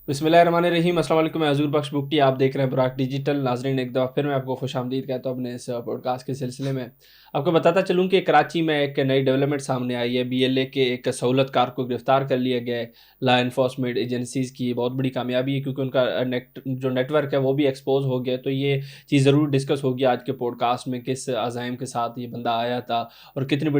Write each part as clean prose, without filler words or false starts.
بسم اللہ الرحمن الرحیم، السلام علیکم، میں حضور بخش بگٹی، آپ دیکھ رہے ہیں براک ڈیجیٹل. ناظرین، ایک دفعہ پھر میں آپ کو خوش آمدید کہتا ہوں اپنے اس پوڈ کاسٹ کے سلسلے میں. آپ کو بتاتا چلوں کہ کراچی میں ایک نئی ڈیولپمنٹ سامنے آئی ہے. بی ایل اے کے ایک سہولت کار کو گرفتار کر لیا گیا ہے. لا انفورسمنٹ ایجنسیز کی بہت بڑی کامیابی ہے، کیونکہ ان کا جو نیٹ ورک ہے وہ بھی ایکسپوز ہو گیا. تو یہ چیز ضرور ڈسکس ہوگی آج کے پوڈ کاسٹ میں، کس عزائم کے ساتھ یہ بندہ آیا تھا اور کتنی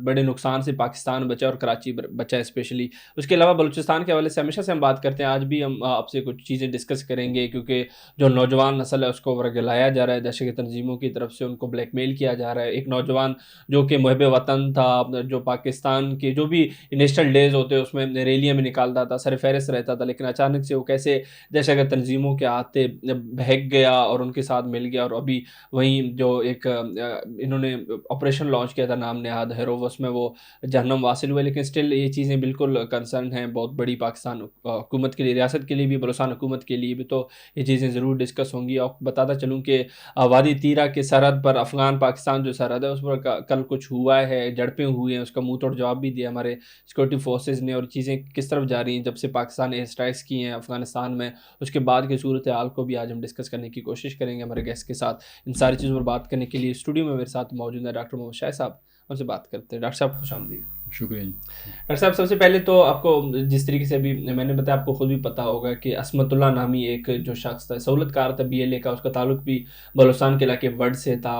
بڑے نقصان سے پاکستان بچا اور کراچی بچا اسپیشلی. اس کے علاوہ بلوچستان کے حوالے سے ہمیشہ سے ہم بات کرتے ہیں، آج بھی ہم آپ سے کچھ چیزیں ڈسکس کریں گے، کیونکہ جو نوجوان نسل ہے اس کو ورگلایا جا رہا ہے دہشت تنظیموں کی طرف سے، ان کو بلیک میل کیا جا رہا ہے. ایک نوجوان جو کہ محب وطن تھا، جو پاکستان کے جو بھی نیشنل ڈیز ہوتے اس میں ریلیاں میں نکالتا تھا، سر فہرست رہتا تھا، لیکن اچانک سے وہ کیسے دہشت تنظیموں کے ہاتھے بہک گیا اور ان کے ساتھ مل گیا. اور ابھی وہیں جو ایک انہوں نے آپریشن لانچ کیا تھا نام نہاد ہیرو، اس میں وہ جہنم واصل ہوئے. لیکن اسٹل یہ چیزیں بالکل کنسرن ہیں بہت بڑی پاکستان حکومت کے لیے، ریاست کے لیے بھی، بلوچستان حکومت کے لیے بھی. تو یہ چیزیں ضرور ڈسکس ہوں گی. اور بتاتا چلوں کہ وادی تیرا کے سرحد پر افغان پاکستان جو سرحد ہے اس پر کل کچھ ہوا ہے، جھڑپیں ہوئی ہیں. اس کا منہ توڑ جواب بھی دیا ہمارے سیکورٹی فورسز نے. اور چیزیں کس طرف جا رہی ہیں جب سے پاکستان ایئر اسٹرائکس کی ہیں افغانستان میں، اس کے بعد کی صورتحال کو بھی آج ہم ڈسکس کرنے کی کوشش کریں گے ہمارے گیسٹ کے ساتھ. ان ساری چیزوں پر بات کرنے کے لیے اسٹوڈیو میں میرے ساتھ موجود ہیں ڈاکٹر محمد شاہ صاحب. ہم سے بات کرتے ہیں. ڈاکٹر صاحب خوش آمدید. شکریہ جی. ڈاکٹر صاحب، سب سے پہلے تو آپ کو جس طریقے سے ابھی میں نے بتایا، آپ کو خود بھی پتا ہوگا کہ عصمت اللہ نامی ایک جو شخص تھا، سہولت کار تھا بی ایل اے کا، اس کا تعلق بھی بلوچستان کے علاقے وڈ سے تھا.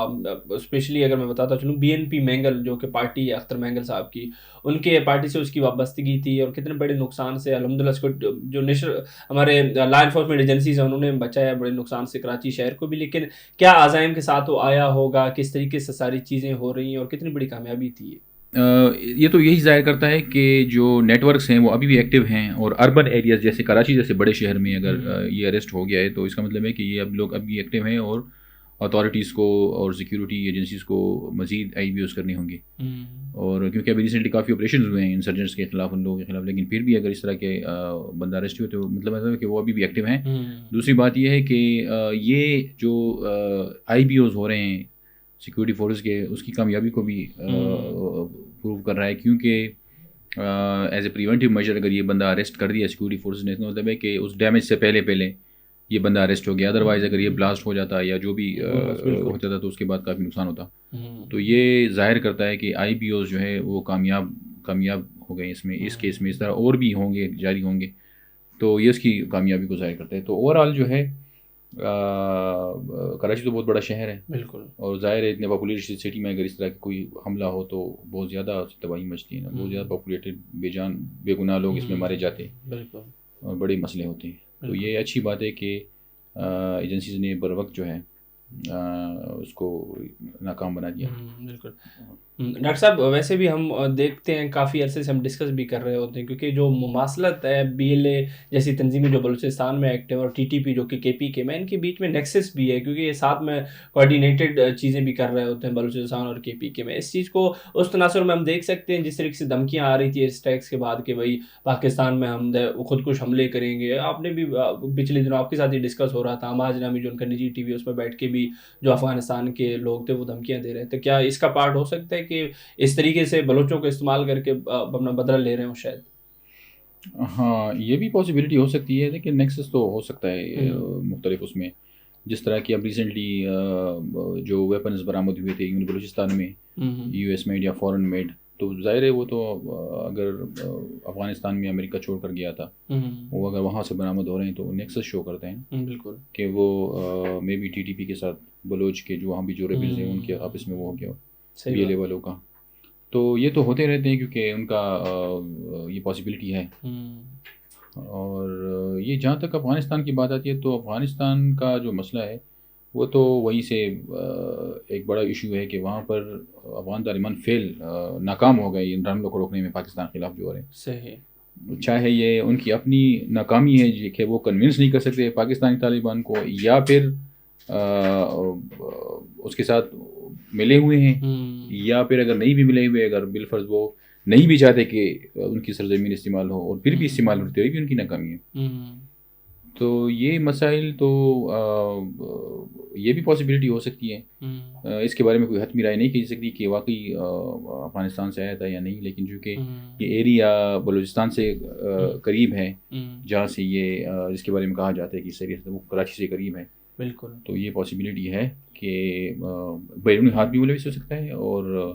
اسپیشلی اگر میں بتاتا چلوں، بی این پی مینگل جو کہ پارٹی ہے اختر مینگل صاحب کی، ان کے پارٹی سے اس کی وابستگی تھی. اور کتنے بڑے نقصان سے الحمدللہ اس کو جو ہمارے لا انفورسمنٹ ایجنسیز ہیں انہوں نے بچایا بڑے نقصان سے کراچی شہر کو بھی. لیکن کیا عزائم کے ساتھ وہ آیا ہوگا، کس طریقے سے ساری چیزیں ہو رہی ہیں اور کتنی بڑی کامیابی تھی یہ؟ یہ تو یہی ظاہر کرتا ہے کہ جو نیٹ ورکس ہیں وہ ابھی بھی ایکٹیو ہیں، اور اربن ایریاز جیسے کراچی جیسے بڑے شہر میں اگر یہ اریسٹ ہو گیا ہے تو اس کا مطلب ہے کہ یہ اب لوگ ابھی ایکٹیو ہیں، اور اتھارٹیز کو اور سیکیورٹی ایجنسیز کو مزید آئی بی اوز کرنی ہوں گی. اور کیونکہ ابھی ریسنٹلی کافی آپریشنز ہوئے ہیں انسرجنٹس کے خلاف، ان لوگوں کے خلاف، لیکن پھر بھی اگر اس طرح کے بندہ اریسٹ ہوئے تو مطلب ہے کہ وہ ابھی بھی ایکٹیو ہیں. دوسری بات یہ ہے کہ یہ جو آئی بی اوز ہو رہے ہیں سیکورٹی فورس کے، اس کی کامیابی کو بھی پروو کر رہا ہے، کیونکہ ایز اے پریونٹیو میجر اگر یہ بندہ اریسٹ کر دیا سیکورٹی فورس نے، اس کا مطلب ہے کہ اس ڈیمیج سے پہلے یہ بندہ اریسٹ ہو گیا. ادروائز اگر یہ بلاسٹ ہو جاتا یا جو بھی ہو جاتا تو اس کے بعد کافی نقصان ہوتا. تو یہ ظاہر کرتا ہے کہ آئی بی اوز جو ہے وہ کامیاب ہو گئے اس میں، اس کیس میں. اس طرح اور بھی ہوں گے، جاری ہوں گے، تو یہ اس کی کامیابی کو ظاہر کرتا ہے. تو اوور آل جو ہے کراچی تو بہت بڑا شہر ہے، بالکل، اور ظاہر ہے اتنے پاپولیٹڈ سٹی میں اگر اس طرح کا کوئی حملہ ہو تو بہت زیادہ تباہی مچتی ہے نا. بہت زیادہ پاپولیٹڈ بے گناہ لوگ اس میں مارے جاتے ہیں، بالکل، اور بڑے مسئلے ہوتے ہیں. تو یہ اچھی بات ہے کہ ایجنسیز نے بر وقت جو ہے اس کو ناکام بنا دیا. بالکل. ڈاکٹر صاحب، ویسے بھی ہم دیکھتے ہیں کافی عرصے سے ہم ڈسکس بھی کر رہے ہوتے ہیں، کیونکہ جو مماثلت ہے بی ایل اے جیسی تنظیمیں جو بلوچستان میں ایکٹیو اور ٹی ٹی پی جو کہ کے پی کے میں، ان کے بیچ میں نیکسس بھی ہے، کیونکہ یہ ساتھ میں کوآرڈینیٹڈ چیزیں بھی کر رہے ہوتے ہیں بلوچستان اور کے پی کے میں. اس چیز کو اس تناظر میں ہم دیکھ سکتے ہیں جس طریقے سے دھمکیاں آ رہی تھی اس ٹیکس کے بعد کہ بھائی پاکستان میں ہم خود کش حملے کریں گے. آپ نے بھی پچھلے دنوں آپ کے ساتھ ہی ڈسکس ہو رہا تھا، آماج نامی جو ان کا نجی ٹی وی اس پہ بیٹھ کے بھی جو افغانستان کے لوگ تھے وہ دھمکیاں دے رہے تھے. کیا اس کا پارٹ ہو سکتا ہے کہ اس طریقے سے بلوچوں کو استعمال کر کے اپنا بدلہ لے رہے ہوں شاید؟ ہاں، یہ بھی پاسبلٹی ہو سکتی ہے، لیکن نیکسس تو ہو سکتا ہے مختلف اس میں. جس طرح کہ اب ریسنٹلی جو ویپنز برآمد ہوئے تھے بلوچستان میں یو ایس میڈ یا فورن میڈ، تو ظاہر ہے وہ تو اگر افغانستان میں امریکہ چھوڑ کر گیا تھا، وہ اگر وہاں سے برآمد ہو رہے ہیں تو نیکسس شو کرتے ہیں. بالکل، کہ وہ may B T T P کے ساتھ بلوچ کے جو وہاں بھی جو ریبلز ہیں ان کے آپس میں وہ ہو گیا بی ایل اے والوں کا. تو یہ تو ہوتے رہتے ہیں کیونکہ ان کا یہ پاسبلٹی ہے. اور یہ جہاں تک افغانستان کی بات آتی ہے تو افغانستان کا جو مسئلہ ہے وہ تو وہیں سے ایک بڑا ایشو ہے کہ وہاں پر افغان طالبان ناکام ہو گئے ان حملوں کو روکنے میں پاکستان کے خلاف جو ہو رہے ہیں. صحیح. چاہے یہ ان کی اپنی ناکامی ہے کہ وہ کنونس نہیں کر سکتے پاکستانی طالبان کو، یا پھر اس کے ساتھ ملے ہوئے ہیں، یا پھر اگر نہیں بھی ملے ہوئے، اگر بالفرض وہ نہیں بھی چاہتے کہ ان کی سرزمین استعمال ہو اور پھر بھی استعمال ہوتے ہوئے بھی ان کی ناکامی ہے. تو یہ مسائل تو یہ بھی پاسبلٹی ہو سکتی ہے. اس کے بارے میں کوئی حتمی رائے نہیں کی جا سکتی کہ واقعی افغانستان سے آیا تھا یا نہیں، لیکن چونکہ یہ ایریا بلوچستان سے قریب ہے، جہاں سے یہ جس کے بارے میں کہا جاتا ہے کہ سریت وہ کراچی سے قریب ہے، بالکل، تو یہ پاسبلٹی ہے کہ بیرونی ہاتھ بھی ملوث ہو سکتا ہے، اور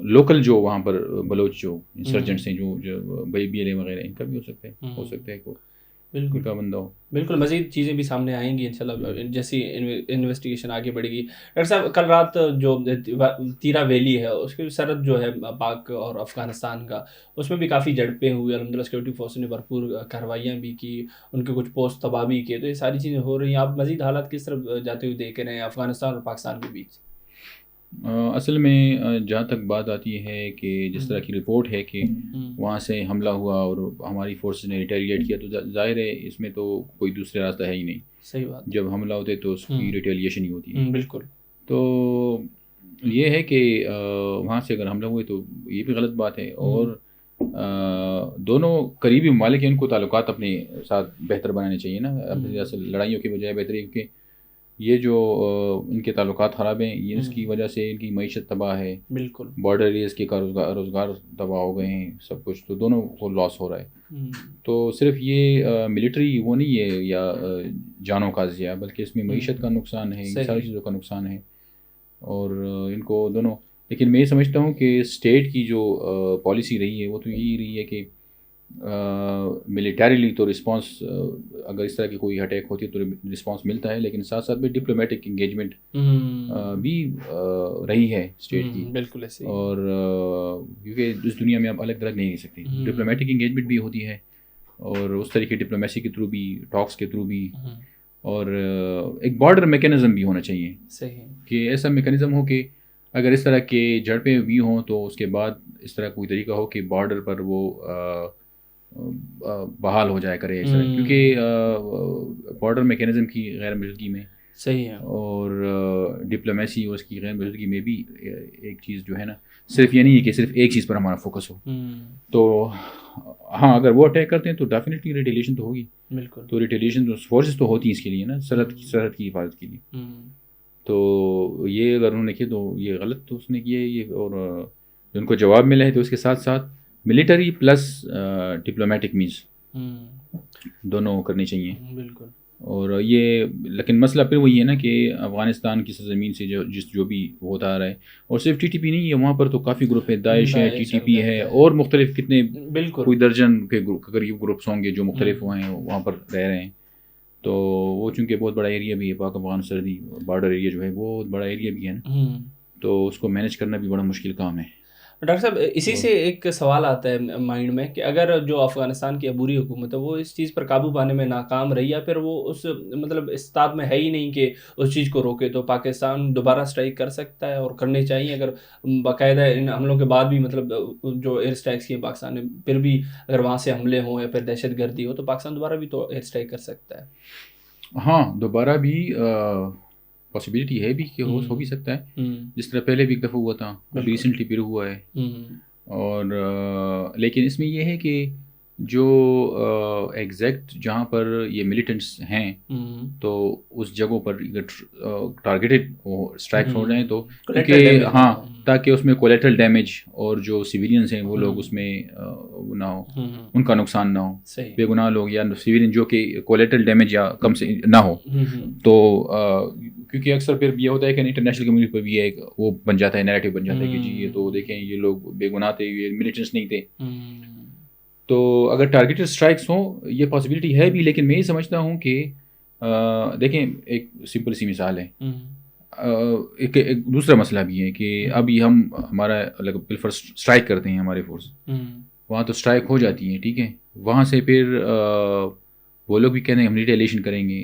لوکل جو وہاں پر بلوچ جو انسرجنٹس ہیں جو بی ایل اے وغیرہ، ان کا بھی ہو سکتا ہے کو بالکل کا بندہ ہو. بالکل، مزید چیزیں بھی سامنے آئیں گی انشاءاللہ جیسی انویسٹیگیشن آگے بڑھے گی. ڈاکٹر صاحب، کل رات جو تیرا ویلی ہے اس کی سرحد جو ہے پاک اور افغانستان کا، اس میں بھی کافی جھڑپیں ہوئی، الحمدللہ سیکورٹی فورس نے بھرپور کارروائیاں بھی کی، ان کے کچھ پوسٹ تباہ بھی کیے، تو یہ ساری چیزیں ہو رہی ہیں. آپ مزید حالات کس طرف جاتے ہوئے دیکھ رہے ہیں افغانستان اور پاکستان کے بیچ؟ اصل میں جہاں تک بات آتی ہے کہ جس طرح کی رپورٹ ہے کہ وہاں سے حملہ ہوا اور ہماری فورسز نے ریٹیلیٹ کیا، تو ظاہر ہے اس میں تو کوئی دوسرا راستہ ہے ہی نہیں. صحیح بات. جب حملہ ہوتے تو اس کی ریٹیلیشن ہی ہوتی ہے. بالکل. تو یہ ہے کہ وہاں سے اگر حملہ ہوئے تو یہ بھی غلط بات ہے، اور دونوں قریبی ممالک ہیں، ان کو تعلقات اپنے ساتھ بہتر بنانے چاہیے نا، اصل لڑائیوں کے بجائے بہتر ہے، کیونکہ یہ جو ان کے تعلقات خراب ہیں، یہ اس کی وجہ سے ان کی معیشت تباہ ہے. بالکل. بارڈر ایریاز کے روزگار تباہ ہو گئے ہیں، سب کچھ، تو دونوں کو لاس ہو رہا ہے. تو صرف یہ ملٹری وہ نہیں ہے یا جانوں کا ضیاع، بلکہ اس میں معیشت کا نقصان ہے، ساری چیزوں کا نقصان ہے، اور ان کو دونوں. لیکن میں یہ سمجھتا ہوں کہ اسٹیٹ کی جو پالیسی رہی ہے وہ تو یہی رہی ہے کہ ملیٹریلی تو رسپانس، اگر اس طرح کی کوئی اٹیک ہوتی ہے تو رسپانس ملتا ہے، لیکن ساتھ ساتھ میں ڈپلومیٹک انگیجمنٹ بھی رہی ہے اسٹیٹ کی. بالکل ایسے، اور کیونکہ اس دنیا میں آپ الگ الگ نہیں رہ سکتے، ڈپلومیٹک انگیجمنٹ بھی ہوتی ہے، اور اس طریقے ڈپلومیسی کے تھرو بھی، ٹاکس کے تھرو بھی، اور ایک بارڈر میکینزم بھی ہونا چاہیے. صحیح، کہ ایسا میکینزم ہو کہ اگر اس طرح کے جھڑپیں بھی ہوں تو اس کے بعد اس طرح کوئی طریقہ ہو کہ بارڈر پر وہ بحال ہو جائے کرے، کیونکہ بارڈر میکینزم کی غیر موجودگی میں، صحیح ہے، اور ڈپلومیسی اور اس کی غیر موجودگی میں بھی ایک چیز جو ہے نا، صرف یہ نہیں ہے کہ صرف ایک چیز پر ہمارا فوکس ہو. تو ہاں، اگر وہ اٹیک کرتے ہیں تو ڈیفینیٹلی ریٹیلیشن تو ہوگی. بالکل. تو ریٹیلیشن تو فورسز تو ہوتی ہیں اس کے لیے نا، سرحد کی حفاظت کے لیے. تو یہ اگر انہوں نے کیا تو یہ غلط تو اس نے کیا یہ، اور ان کو جواب ملا ہے تو اس کے ساتھ ساتھ ملٹری پلس ڈپلومیٹک مینس دونوں کرنی چاہیے. بالکل. اور یہ لیکن مسئلہ پھر وہی ہے نا کہ افغانستان کی سرزمین سے جو بھی ہوتا آ رہا ہے، اور صرف ٹی ٹی پی نہیں ہے، وہاں پر تو کافی گروپ ہے، داعش ہے، ٹی ٹی پی ہے، اور مختلف کتنے، بالکل کوئی درجن کے قریب گروپس ہوں گے جو مختلف ہوئے ہیں وہاں پر رہ رہے ہیں. تو وہ چونکہ بہت بڑا ایریا بھی ہے، پاک افغان سرحدی بارڈر ایریا جو ہے بہت بڑا ایریا بھی ہے نا، تو اس کو مینیج کرنا بھی بڑا مشکل کام ہے. ڈاکٹر صاحب، اسی سے ایک سوال آتا ہے مائنڈ میں کہ اگر جو افغانستان کی عبوری حکومت ہے وہ اس چیز پر قابو پانے میں ناکام رہی، یا پھر وہ اس مطلب استعداد میں ہے ہی نہیں کہ اس چیز کو روکے، تو پاکستان دوبارہ اسٹرائک کر سکتا ہے، اور کرنے چاہیے اگر باقاعدہ ان حملوں کے بعد بھی، مطلب جو ایئر اسٹرائکس کیے پاکستان نے، پھر بھی اگر وہاں سے حملے ہوں یا پھر دہشت گردی ہو تو پاکستان دوبارہ بھی تو ایئر اسٹرائک کر سکتا ہے. ہاں، دوبارہ بھی پاسبلٹی ہے بھی کہ ہو بھی سکتا ہے، جس طرح پہلے بھی ایک دفعہ ہوا تھا، ریسنٹلی پھر ہوا ہے. اور لیکن اس میں یہ ہے کہ جو ایگزیکٹ جہاں پر یہ ملیٹنٹس ہیں تو اس جگہوں پر ٹارگیٹڈ اسٹرائک ہو رہے ہیں، تو کیونکہ ہاں، تاکہ اس میں کولیٹرل ڈیمیج اور جو سویلینس ہیں وہ لوگ اس میں نہ ہو، ان کا نقصان نہ ہو، بے گناہ لوگ یا سویلین جو کہ کولیٹرل ڈیمیج یا کم سے نہ ہو. تو کیونکہ اکثر پھر یہ ہوتا ہے کہ انٹرنیشنل کمیونٹی پر بھی ایک وہ بن جاتا ہے، نیریٹو بن جاتا ہے کہ جی یہ تو دیکھیں یہ لوگ بے گناہ تھے، یہ ملیٹنٹس نہیں تھے. تو اگر ٹارگیٹڈ اسٹرائکس ہوں یہ پاسبلٹی ہے بھی، لیکن میں یہ سمجھتا ہوں کہ دیکھیں ایک سمپل سی مثال ہے، ایک دوسرا مسئلہ بھی ہے کہ ابھی ہمارا فرسٹ اسٹرائک کرتے ہیں ہمارے فورس، وہاں تو اسٹرائک ہو جاتی ہے، ٹھیک ہے، وہاں سے پھر وہ لوگ بھی کہتے ہیں ہم ریٹیلیشن کریں گے،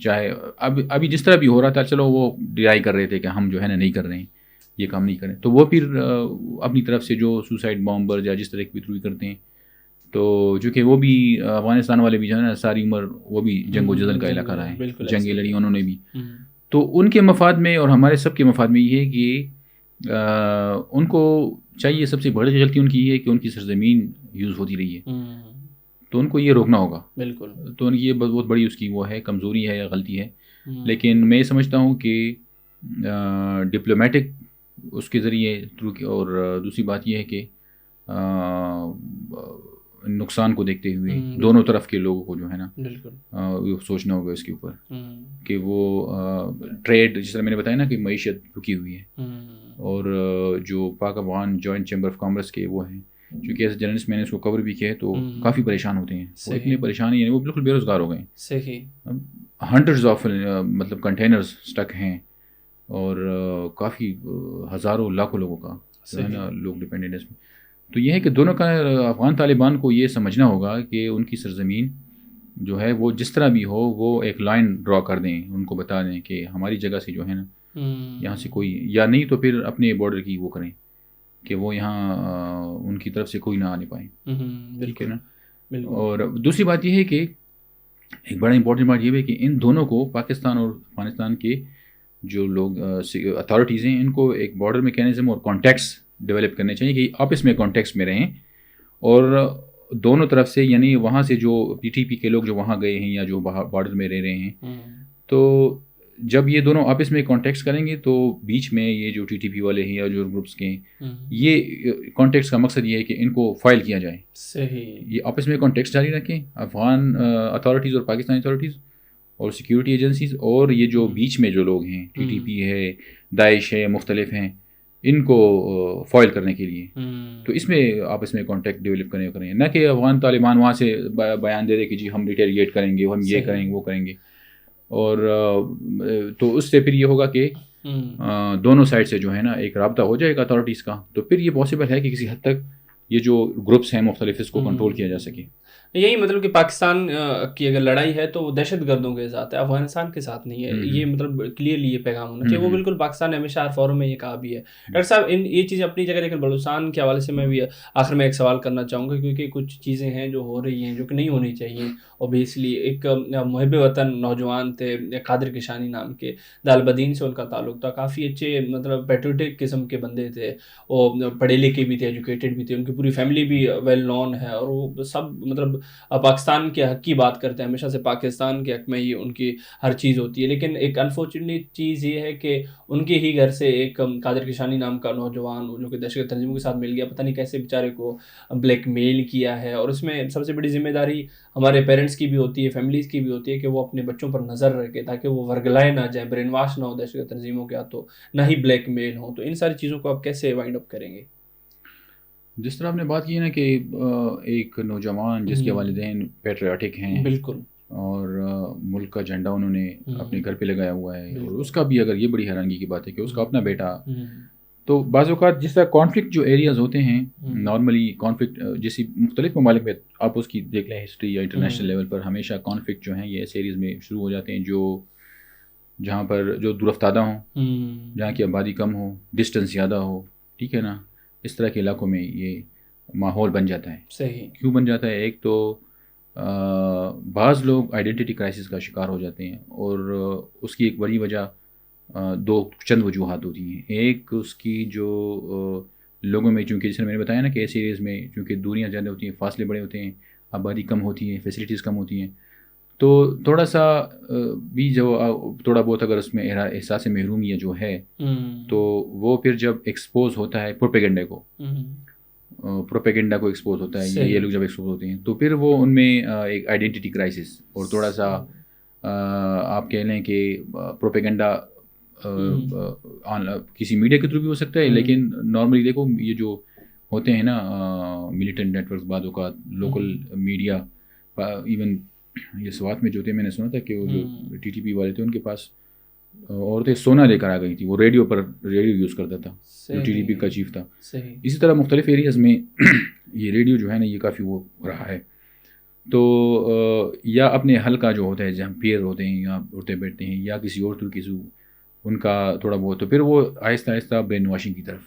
چاہے ابھی جس طرح بھی ہو رہا تھا، چلو وہ ڈرائی کر رہے تھے کہ ہم جو ہے نا نہیں کر رہے ہیں، یہ کام نہیں کریں، تو وہ پھر اپنی طرف سے جو سوسائڈ بامبر یا جس طرح کی تھرو کرتے ہیں، تو چونکہ وہ بھی افغانستان والے بھی جو ہے نا ساری عمر وہ بھی جنگ و جدل کا علاقہ رہا ہے، جنگیں لڑی انہوں نے بھی، تو ان کے مفاد میں اور ہمارے سب کے مفاد میں یہ ہے کہ ان کو چاہیے، سب سے بڑی غلطی ان کی یہ ہے کہ ان کی سرزمین یوز ہوتی رہی ہے، تو ان کو یہ روکنا ہوگا. بالکل. تو یہ بہت بڑی اس کی وہ ہے کمزوری ہے یا غلطی ہے. لیکن میں سمجھتا ہوں کہ ڈپلومیٹک اس کے ذریعے تھرو، اور دوسری بات یہ ہے کہ نقصان کو دیکھتے ہوئے دونوں طرف کے لوگوں کو جو ہے نا وہ سوچنا ہوگا اس کے اوپر کہ وہ ٹریڈ، جس طرح میں نے بتایا نا کہ معیشت رکی ہوئی ہے، اور جو Pak Afghan joint chamber of commerce کے وہ ہیں، چونکہ ایز جرنلسٹ میں نے اس کو کور بھی کیا ہے، تو کافی پریشان ہوتے ہیں. وہ اتنی پریشانی یعنی وہ بالکل بے روزگار ہو گئے ہیں. صحیح. ہنڈریڈز آف مطلب کنٹینرز اسٹک ہیں، اور کافی ہزاروں لاکھوں لوگوں کا جو ہے نا لوگ ڈپینڈنٹ اس میں. تو یہ ہے کہ دونوں کا افغان طالبان کو یہ سمجھنا ہوگا کہ ان کی سرزمین جو ہے وہ جس طرح بھی ہو وہ ایک لائن ڈرا کر دیں، ان کو بتا دیں کہ ہماری جگہ سے جو ہے نا یہاں سے کوئی، یا نہیں تو پھر اپنے بارڈر کی وہ کریں کہ وہ یہاں ان کی طرف سے کوئی نہ آنے پائیں. ٹھیک ہے نا. اور دوسری بات یہ ہے کہ ایک بڑا امپورٹنٹ بات یہ ہے کہ ان دونوں کو، پاکستان اور افغانستان کے جو لوگ اتھارٹیز ہیں، ان کو ایک بارڈر میکینزم اور کانٹیکٹس ڈیولپ کرنے چاہیے کہ آپس میں کانٹیکٹس میں رہیں، اور دونوں طرف سے یعنی وہاں سے جو پی ٹی پی کے لوگ جو وہاں گئے ہیں یا جو بارڈر میں رہ رہے ہیں، تو جب یہ دونوں آپس میں کانٹیکٹس کریں گے تو بیچ میں یہ جو ٹی ٹی پی والے ہیں یا جو گروپس کے ہیں، یہ کانٹیکٹس کا مقصد یہ ہے کہ ان کو فائل کیا جائے. صحیح. یہ آپس میں کانٹیکٹس جاری رکھیں، افغان اتھارٹیز اور پاکستانی اتھارٹیز اور سیکیورٹی ایجنسیز، اور یہ جو بیچ میں جو لوگ ہیں، ٹی ٹی پی ہے، داعش ہے، مختلف ہیں، ان کو فائل کرنے کے لیے. تو اس میں آپس میں کانٹیکٹ ڈیولپ کریں، نہ کہ افغان طالبان وہاں سے بیان دے دے کہ جی ہم ریٹیلیٹ کریں گے، ہم یہ کریں گے، وہ کریں گے. اور تو اس سے پھر یہ ہوگا کہ دونوں سائڈ سے جو ہے نا ایک رابطہ ہو جائے گا اتھارٹیز کا، تو پھر یہ پاسبل ہے کہ کسی حد تک یہ جو گروپس ہیں مختلف اس کو کنٹرول کیا جا سکے. یہی مطلب کہ پاکستان کی اگر لڑائی ہے تو وہ دہشت گردوں کے ساتھ ہے، افغانستان کے ساتھ نہیں ہے. یہ مطلب کلیئرلی یہ پیغام ہونا چاہیے. وہ بالکل پاکستان نے ہمیشہ ہر فورم میں یہ کہا بھی ہے. ڈاکٹر صاحب یہ چیزیں اپنی جگہ، لیکن بلوچستان کے حوالے سے میں بھی آخر میں ایک سوال کرنا چاہوں گا، کیونکہ کچھ چیزیں ہیں جو ہو رہی ہیں جو کہ نہیں ہونی چاہیے. اوبیسلی ایک محب وطن نوجوان تھے قادر کشانی نام کے، دالبدین سے ان کا تعلق تھا، کافی اچھے مطلب پیٹریوٹک قسم کے بندے تھے، وہ پڑھے لکھے بھی تھے، ایجوکیٹڈ بھی تھے، ان کی پوری فیملی بھی ویل نون ہے، اور وہ سب مطلب پاکستان کے حق کی بات کرتے ہیں، ہمیشہ سے پاکستان کے حق میں ہی ان کی ہر چیز ہوتی ہے. لیکن ایک انفارچونیٹ چیز یہ ہے کہ ان کے ہی گھر سے ایک قادر کشانی نام کا نوجوان جو کہ دہشت تنظیموں کے ساتھ مل گیا، پتہ نہیں کیسے بیچارے کو بلیک میل کیا ہے. اور اس میں سب سے بڑی ذمہ داری ہمارے پیرنٹس کی بھی ہوتی ہے، فیملیز کی بھی ہوتی ہے کہ وہ اپنے بچوں پر نظر رکھے تاکہ وہ ورگلائے نہ جائیں، برین واش نہ ہو دہشت تنظیموں کے ہاتھوں، نہ ہی بلیک میل ہو. تو ان ساری چیزوں کو آپ کیسے وائنڈ اپ کریں گے؟ جس طرح آپ نے بات کی نا کہ ایک نوجوان جس کے والدین پیٹریاٹک ہیں، بالکل، اور ملک کا جھنڈا انہوں نے اپنے گھر پہ لگایا ہوا ہے، اور اس کا بھی اگر یہ بڑی حیرانگی کی بات ہے کہ اس کا اپنا بیٹا، تو بعض اوقات جس طرح کانفلکٹ جو ایریاز ہوتے ہیں نارملی کانفلکٹ جیسی مختلف ممالک میں آپ اس کی دیکھ لیں ہسٹری یا انٹرنیشنل لیول پر، ہمیشہ کانفلکٹ جو ہیں یہ ایسے ایریز میں شروع ہو جاتے ہیں جہاں پر جو دور افتادہ ہوں، جہاں کی آبادی کم ہو، ڈسٹینس زیادہ ہو. ٹھیک ہے نا. اس طرح کے علاقوں میں یہ ماحول بن جاتا ہے. صحیح. کیوں بن جاتا ہے؟ ایک تو بعض لوگ آئیڈینٹی کرائسس کا شکار ہو جاتے ہیں، اور اس کی ایک بڑی وجہ چند وجوہات ہوتی ہیں. ایک اس کی جو لوگوں میں، چونکہ جیسے میں نے بتایا نا کہ ایسے ایریز میں چونکہ دوریاں زیادہ ہوتی ہیں، فاصلے بڑے ہوتے ہیں، آبادی کم ہوتی ہے، فیسلٹیز کم ہوتی ہیں، تو تھوڑا سا بھی جو تھوڑا بہت اگر اس میں احساس محرومیت جو ہے تو وہ پھر جب ایکسپوز ہوتا ہے پروپیگنڈا کو ایکسپوز ہوتا ہے، یہ لوگ جب ایکسپوز ہوتے ہیں تو پھر وہ ان میں ایک آئیڈینٹی کرائسس، اور تھوڑا سا آپ کہہ لیں کہ پروپیگنڈا کسی میڈیا کے تھرو بھی ہو سکتا ہے، لیکن نارملی دیکھو یہ جو ہوتے ہیں نا ملیٹنٹ نیٹ ورکس، بعض اوقات لوکل میڈیا، ایون یہ سوات میں جو تھے میں نے سنا تھا کہ وہ جو ٹی ٹی پی والے تھے ان کے پاس عورتیں سونا لے کر آ گئی تھی، وہ ریڈیو یوز کرتا تھا جو ٹی ٹی پی کا چیف تھا. اسی طرح مختلف ایریاز میں یہ ریڈیو جو ہے نا یہ کافی وہ رہا ہے. تو یا اپنے حل کا جو ہوتا ہے جہاں پیئر ہوتے ہیں یا اٹھتے بیٹھتے ہیں یا کسی اور طرح کسی ان کا تھوڑا بہت، تو پھر وہ آہستہ آہستہ برین واشنگ کی طرف،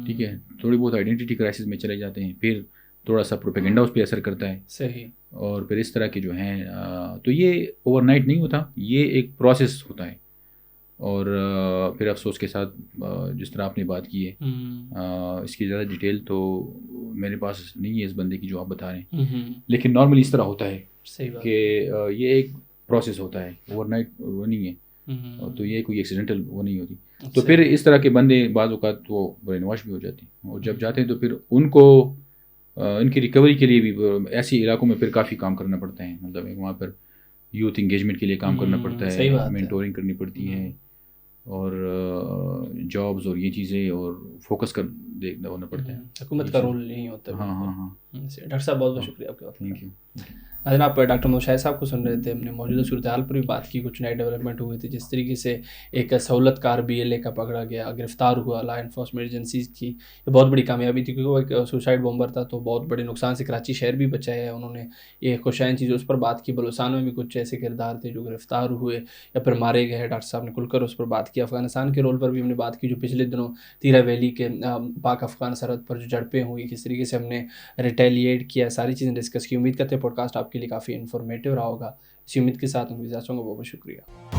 ٹھیک ہے، تھوڑی بہت آئیڈینٹی کرائسس میں چلے جاتے ہیں، پھر تھوڑا سا پروپیگنڈا اس پہ اثر کرتا ہے. صحیح. اور پھر اس طرح کے جو ہیں تو یہ اوور نائٹ نہیں ہوتا، یہ ایک پروسیس ہوتا ہے. اور پھر افسوس کے ساتھ جس طرح آپ نے بات کی ہے اس کی زیادہ ڈیٹیل تو میرے پاس نہیں ہے اس بندے کی جو آپ بتا رہے ہیں، ہوں، لیکن نارملی اس طرح ہوتا ہے صحیح بات. کہ یہ ایک پروسیس ہوتا ہے، اوور نائٹ وہ نہیں ہے. ہوں، تو یہ کوئی ایکسیڈنٹل وہ نہیں ہوتی. تو صحیح. پھر اس طرح کے بندے بعض اوقات وہ برین واش بھی ہو جاتے ہیں، اور جب جاتے ہیں تو پھر ان کو ان کی ریکوری کے لیے بھی ایسی علاقوں میں پھر کافی کام کرنا پڑتا ہے. مطلب وہاں پر یوتھ انگیجمنٹ کے لیے کام کرنا پڑتا صحیح ہے، بات ہے. مینٹورنگ کرنی پڑتی ہے، اور جابز اور یہ چیزیں، اور فوکس کر دیکھنا ہونا پڑتا ہے. حکومت کا رول نہیں ہوتا. ہاں ہاں ہاں. ڈاکٹر صاحب بہت بہت شکریہ آپ کے وقت. Thank you. ناظرین، آپ ڈاکٹر محمد شاہد صاحب کو سن رہے تھے. ہم نے موجودہ صورتحال پر بھی بات کی، کچھ نئے ڈیولپمنٹ ہوئے تھے، جس طریقے سے ایک سہولت کار BLA کا پکڑا گیا، گرفتار ہوا لا انفورسمنٹ ایجنسیز کی. یہ بہت بڑی کامیابی تھی، کیونکہ وہ ایک سوسائڈ بمبر تھا، تو بہت بڑے نقصان سے کراچی شہر بھی بچا ہے. انہوں نے یہ خوشائن چیز اس پر بات کی. بلوچستان میں بھی کچھ ایسے کردار تھے جو گرفتار ہوئے یا پھر مارے گئے. ڈاکٹر صاحب نے کھل کر اس پر بات کی. افغانستان کے رول پر بھی ہم نے بات کی، جو پچھلے دنوں تیرا ویلی کے پاک افغان سرحد پر جو جھڑپیں ہوئی، کس طریقے سے ہم نے ریٹیلیٹ کیا، ساری چیزیں ڈسکس کی. امید کرتے ہیں پوڈ کاسٹ آپ کے لیے کافی انفارمیٹیو رہا ہوگا. اسی امید کے ساتھ ان کی اجازت چاہوں گا. بہت بہت شکریہ.